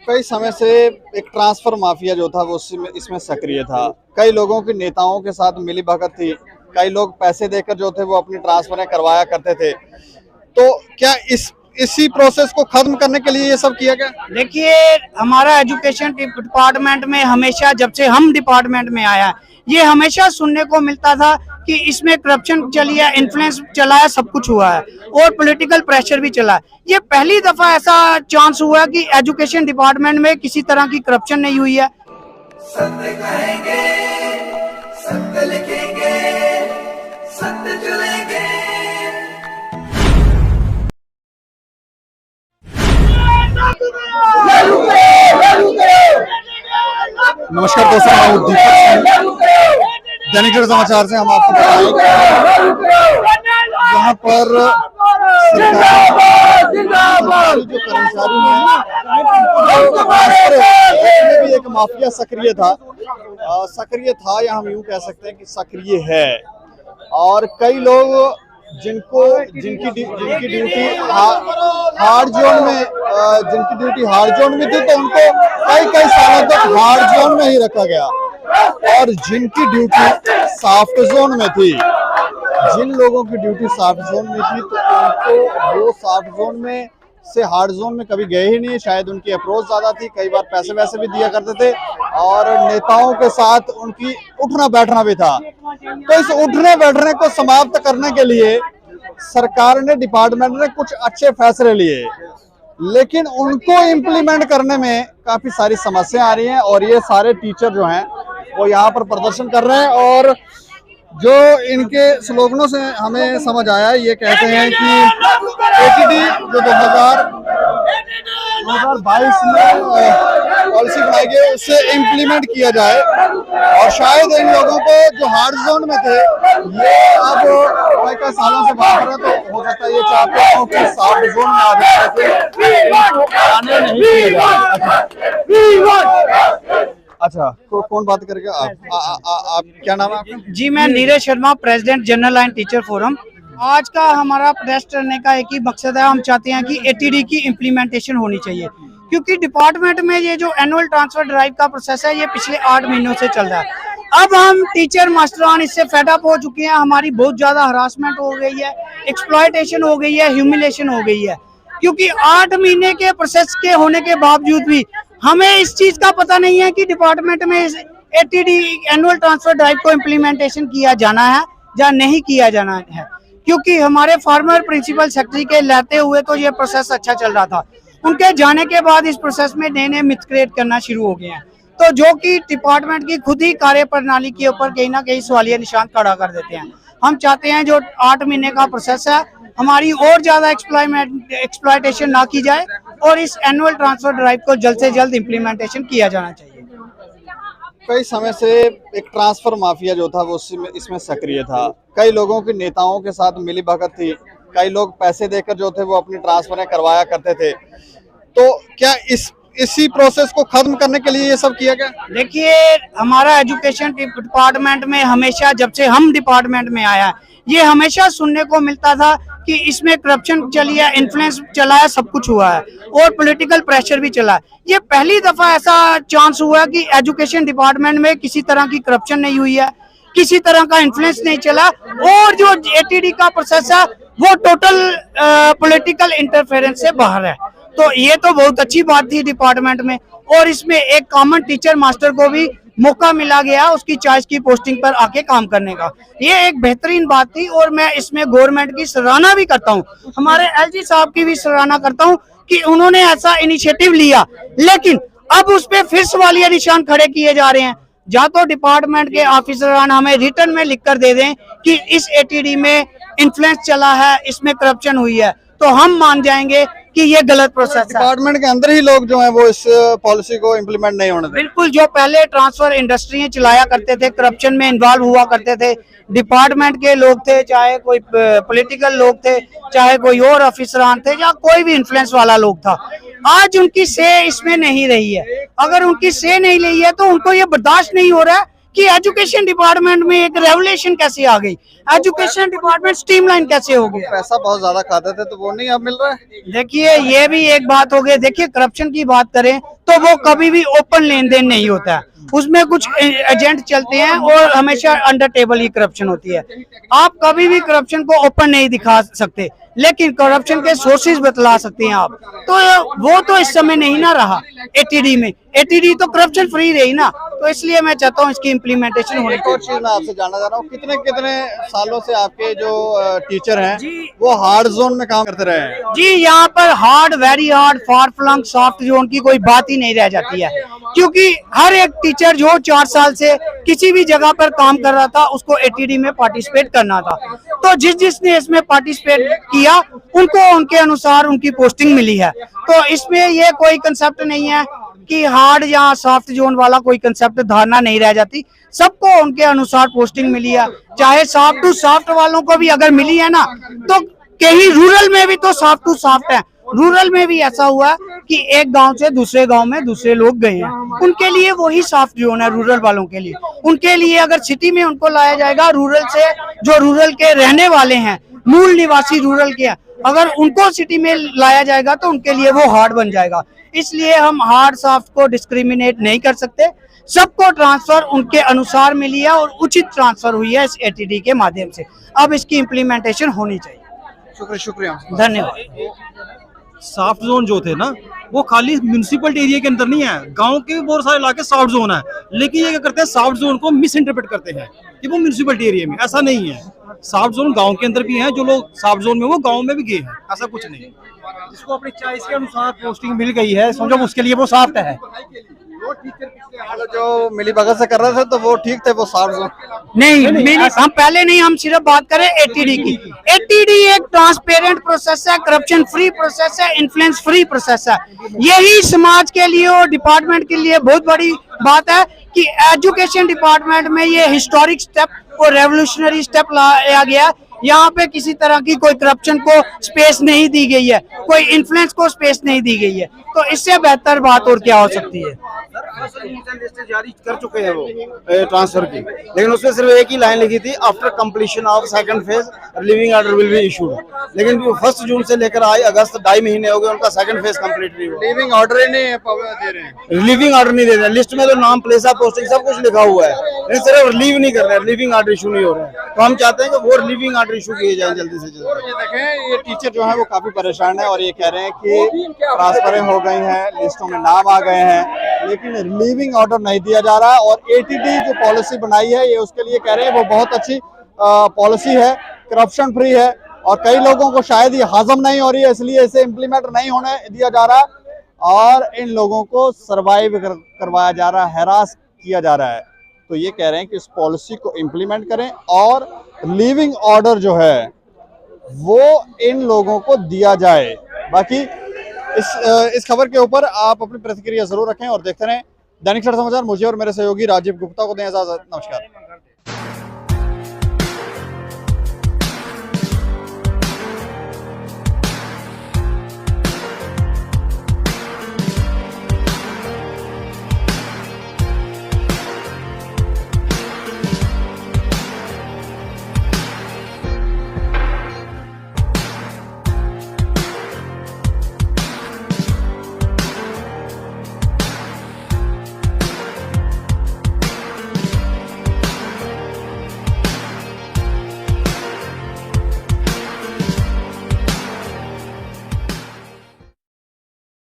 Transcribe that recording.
कई समय से एक ट्रांसफर माफिया जो था वो इसमें सक्रिय था। कई लोगों की नेताओं के साथ मिली भगत थी। कई लोग पैसे देकर जो थे वो अपनी ट्रांसफरें करवाया करते थे। तो क्या इसी प्रोसेस को खत्म करने के लिए ये सब किया गया? देखिए, हमारा एजुकेशन डिपार्टमेंट में हमेशा, जब से हम डिपार्टमेंट में आया, ये हमेशा सुनने को मिलता था कि इसमें करप्शन चली है, इन्फ्लुएंस चला है, सब कुछ हुआ है और पॉलिटिकल प्रेशर भी चला है। ये पहली दफा ऐसा चांस हुआ कि एजुकेशन डिपार्टमेंट में किसी तरह की करप्शन नहीं हुई है। सत्य कहेंगे, सत्य लिखेंगे, सत्य चलेंगे। नमस्कार दोस्तों, मैं दीपक सिंह, दैनिक सवेरा समाचार से हम आपको बताएं यहाँ पर जो कर्मचारी हैं भी एक माफिया सक्रिय था या हम यूं कह सकते हैं कि सक्रिय है। और कई लोग जिनकी ड्यूटी हार्ड जोन में थी, तो उनको कई सालों तक हार्ड जोन में ही रखा गया। और जिनकी ड्यूटी सॉफ्ट जोन में थी, जिन लोगों की ड्यूटी सॉफ्ट जोन में थी, तो उनको वो सॉफ्ट जोन में से हार्ड जोन में कभी गए ही नहीं। शायद उनकी अप्रोच ज्यादा थी, कई बार पैसे वैसे भी दिया करते थे और नेताओं के साथ उनकी उठना बैठना भी था। तो इस उठने बैठने को समाप्त करने के लिए सरकार ने, डिपार्टमेंट ने कुछ अच्छे फैसले लिए, लेकिन उनको इम्प्लीमेंट करने में काफी सारी समस्या आ रही हैं। और ये सारे टीचर जो हैं वो यहाँ पर प्रदर्शन कर रहे हैं और जो इनके स्लोगनों से हमें समझ आया, ये कहते हैं कि एटीडी जो 2022 में पॉलिसी बनाई गई उसे इम्प्लीमेंट किया जाए। और शायद इन लोगों को जो हार्ड जोन में थे, ये अब कई सालों से बाहर है, तो हो सकता है ये चाहते हो कि सॉफ्ट जोन में आ जाए। अच्छा, कौन बात करेगा? आप क्या नाम है आपका? जी, मैं Neeraj Sharma, president general line teacher forum. आज का हमारा प्रेस करने का एक ही मकसद है, हम चाहते हैं कि एटीडी की इम्प्लीमेंटेशन होनी चाहिए, क्योंकि डिपार्टमेंट में ये जो एनुअल ट्रांसफर ड्राइव का प्रोसेस है, ये पिछले 8 महीनों से चल रहा है। अब हम टीचर मास्टरान इससे फेड अप हो चुके हैं। हमारी बहुत ज्यादा हरासमेंट हो गई है, एक्सप्लॉयटेशन हो गई है, ह्यूमिलेशन हो गई है, क्योंकि 8 महीने के प्रोसेस के होने के बावजूद भी हमें इस चीज का पता नहीं है कि डिपार्टमेंट में एटीडी एनुअल ट्रांसफर ड्राइव को इम्प्लीमेंटेशन किया जाना है या नहीं किया जाना है। क्योंकि हमारे फार्मर प्रिंसिपल सेक्रेटरी के लेते हुए तो ये प्रोसेस अच्छा चल रहा था, उनके जाने के बाद इस प्रोसेस में नए नए मिथ क्रिएट करना शुरू हो गए हैं, तो जो कि डिपार्टमेंट की खुद ही कार्य प्रणाली के ऊपर कहीं ना कहीं सवालिया निशान खड़ा कर देते हैं। हम चाहते हैं जो 8 महीने का प्रोसेस है, हमारी और ज्यादा एक्सप्लॉयटेशन ना की जाए और इस एनुअल ट्रांसफर ड्राइव को जल्द से जल्द इम्प्लीमेंटेशन किया जाना चाहिए। कई समय से एक ट्रांसफर माफिया जो था वो इसमें सक्रिय था। कई लोगों की नेताओं के साथ मिली भगत थी। कई लोग पैसे देकर जो थे वो अपनी ट्रांसफरें करवाया करते थे। तो क्या इसी प्रोसेस को खत्म करने के लिए ये सब किया गया? देखिए, हमारा एजुकेशन डिपार्टमेंट में हमेशा, जब से हम डिपार्टमेंट में आया, ये हमेशा सुनने को मिलता था कि इसमें करप्शन चली है, इन्फ्लुएंस चला है, सब कुछ हुआ है और पॉलिटिकल प्रेशर भी चला है। ये पहली दफा ऐसा चांस हुआ कि एजुकेशन डिपार्टमेंट में किसी तरह की करप्शन नहीं हुई है, किसी तरह का इन्फ्लुएंस नहीं चला और जो एटीडी का प्रोसेस है वो टोटल पॉलिटिकल इंटरफेरेंस से बाहर है। तो ये तो बहुत अच्छी बात थी डिपार्टमेंट में, और इसमें एक कॉमन टीचर मास्टर को भी मौका मिला गया उसकी चॉइस की पोस्टिंग पर आके काम करने का। ये एक बेहतरीन बात थी और मैं इसमें गवर्नमेंट की सराहना भी करता हूँ, हमारे एलजी साहब की भी सराहना करता हूँ कि उन्होंने ऐसा इनिशिएटिव लिया। लेकिन अब उस पर फिर सवालिया निशान खड़े किए जा रहे हैं। या तो डिपार्टमेंट के ऑफिसरान हमें रिटर्न में लिख कर दे दें कि इस एटीडी में इन्फ्लुएंस चला है, इसमें करप्शन हुई है, तो हम मान जाएंगे कि ये गलत प्रोसेस है। डिपार्टमेंट के अंदर ही लोग जो हैं वो इस पॉलिसी को इम्प्लीमेंट नहीं होने देते। बिल्कुल, जो पहले ट्रांसफर इंडस्ट्री चलाया करते थे, करप्शन में इन्वॉल्व हुआ करते थे, डिपार्टमेंट के लोग थे, चाहे कोई पॉलिटिकल लोग थे, चाहे कोई और अफसरान थे, या कोई भी इन्फ्लुएंस वाला लोग था, आज उनकी से इसमें नहीं रही है। अगर उनकी से नहीं रही है तो उनको ये बर्दाश्त नहीं हो रहा है कि एजुकेशन डिपार्टमेंट में एक रेवोल्यूशन कैसे आ गई, एजुकेशन डिपार्टमेंट स्ट्रीमलाइन कैसे हो गया। पैसा बहुत ज्यादा खाते थे तो वो नहीं अब मिल रहा है। देखिए ये भी एक बात हो गई। देखिए करप्शन की बात करें तो वो कभी भी ओपन लेन देन नहीं होता है, उसमें कुछ एजेंट चलते हैं और हमेशा अंडर टेबल ही करप्शन होती है। आप कभी भी करप्शन को ओपन नहीं दिखा सकते, लेकिन करप्शन के सोर्सेज बतला सकते हैं आप। तो वो तो इस समय नहीं ना रहा एटीडी में, एटीडी तो करप्शन फ्री रही ना, तो इसलिए मैं चाहता हूँ इसकी इम्प्लीमेंटेशन होनी एक और चीज मैं आपसे जानना चाह रहा हूँ, कितने कितने सालों से आपके जो टीचर हैं वो हार्ड जोन में काम करते रहे हैं? जी। यहाँ पर hard, very hard, far flung, soft zone की कोई बात ही नहीं रह जाती है, क्योंकि हर एक टीचर जो 4 साल से किसी भी जगह पर काम कर रहा था उसको एटीडी में पार्टिसिपेट करना था। तो जिसने इसमें पार्टिसिपेट किया उनको उनके अनुसार उनकी पोस्टिंग मिली है। तो इसमें ये कोई कंसेप्ट नहीं है कि हार्ड या सॉफ्ट जोन वाला कोई कंसेप्ट, धारणा नहीं रह जाती। सबको उनके अनुसार पोस्टिंग मिली है। चाहे सॉफ्ट टू सॉफ्ट वालों को भी अगर मिली है ना, तो कहीं रूरल में भी तो सॉफ्ट टू सॉफ्ट है। रूरल में भी ऐसा हुआ कि एक गांव से दूसरे गांव में दूसरे लोग गए हैं, उनके लिए वही सॉफ्ट जोन है रूरल वालों के लिए। उनके लिए अगर सिटी में उनको लाया जाएगा, रूरल से जो रूरल के रहने वाले हैं, मूल निवासी रूरल के हैं, अगर उनको सिटी में लाया जाएगा तो उनके लिए वो हार्ड बन जाएगा। इसलिए हम हार्ड सॉफ्ट को डिस्क्रिमिनेट नहीं कर सकते, सबको ट्रांसफर उनके अनुसार मिली है और उचित ट्रांसफर हुई है इस एटीडी के माध्यम से। अब इसकी इम्प्लीमेंटेशन होनी चाहिए। शुक्रिया। धन्यवाद। सॉफ्ट जोन जो थे ना, वो खाली म्यूनिसिपल एरिया के अंदर नहीं है, गांव के बहुत सारे इलाके सॉफ्ट जोन है। लेकिन ये क्या करते हैं, सॉफ्ट जोन को मिस इंटरप्रेट करते हैं कि वो म्यूनिसिपल एरिया में, ऐसा नहीं है। सॉफ्ट जोन गांव के अंदर भी हैं, जो लोग सॉफ्ट जोन में वो गांव में भी गए हैं, ऐसा कुछ नहीं है। जिसको अपनी चॉइस के अनुसार पोस्टिंग मिल गई है, समझो उसके लिए वो सॉफ्ट है। जो मिली भगत से कर रहे थे तो वो ठीक थे, वो सॉफ्ट जोन नहीं, हम पहले नहीं, हम सिर्फ बात करें एटीडी की। एटीडी एक ट्रांसपेरेंट प्रोसेस है, करप्शन फ्री प्रोसेस है, इन्फ्लुएंस फ्री प्रोसेस है। यही समाज के लिए और डिपार्टमेंट के लिए बहुत बड़ी बात है कि एजुकेशन डिपार्टमेंट में ये हिस्टोरिक स्टेप और रेवोल्यूशनरी स्टेप लाया गया। यहाँ पे किसी तरह की कोई करप्शन को स्पेस नहीं दी गई है, कोई इन्फ्लुएंस को स्पेस नहीं दी गई है। तो इससे बेहतर बात और क्या हो सकती है। लिस्ट जारी कर चुके हैं वो ट्रांसफर की, लेकिन उसमें सिर्फ एक ही लाइन लिखी थी, after completion of second phase relieving order will be issued. लेकिन 1 जून से लेकर आई अगस्त 2.5 महीने हो गए, उनका सेकंड फेज कंप्लीट नहीं हुआ। लिविंग ऑर्डर ही नहीं दे रहे हैं, रिलीविंग ऑर्डर नहीं दे रहे हैं। लिस्ट में तो नाम, प्लेस ऑफ पोस्टिंग सब कुछ लिखा हुआ है, लेकिन सिर्फ रिलीव नहीं कर रहे हैं, रिलीविंग ऑर्डर इशू नहीं हो रहे हैं। तो हम चाहते हैं कि वो रिलीविंग ऑर्डर इशू किए जाए जल्दी से जल्दी। ये देखें, ये टीचर जो है वो काफी परेशान है और ये कह रहे हैं कि ट्रांसफरें हो गई हैं, लिस्टों में नाम आ गए हैं, लेकिन रिलीविंग ऑर्डर नहीं दिया जा रहा। और एटीडी जो पॉलिसी बनाई है, ये उसके लिए कह रहे हैं वो बहुत अच्छी पॉलिसी है, करप्शन फ्री है, और कई लोगों को शायद ये हजम नहीं हो रही है, इसलिए इसे इम्प्लीमेंट नहीं होने दिया जा रहा और इन लोगों को सर्वाइव करवाया जा रहा है, हैरास किया जा रहा है। तो ये कह रहे हैं कि इस पॉलिसी को इम्प्लीमेंट करें और लिविंग ऑर्डर जो है वो इन लोगों को दिया जाए। बाकी इस खबर के ऊपर आप अपनी प्रतिक्रिया जरूर रखें और देखते रहें दैनिक सवेरा समाचार। मुझे और मेरे सहयोगी राजीव गुप्ता को दें इजाजत। नमस्कार।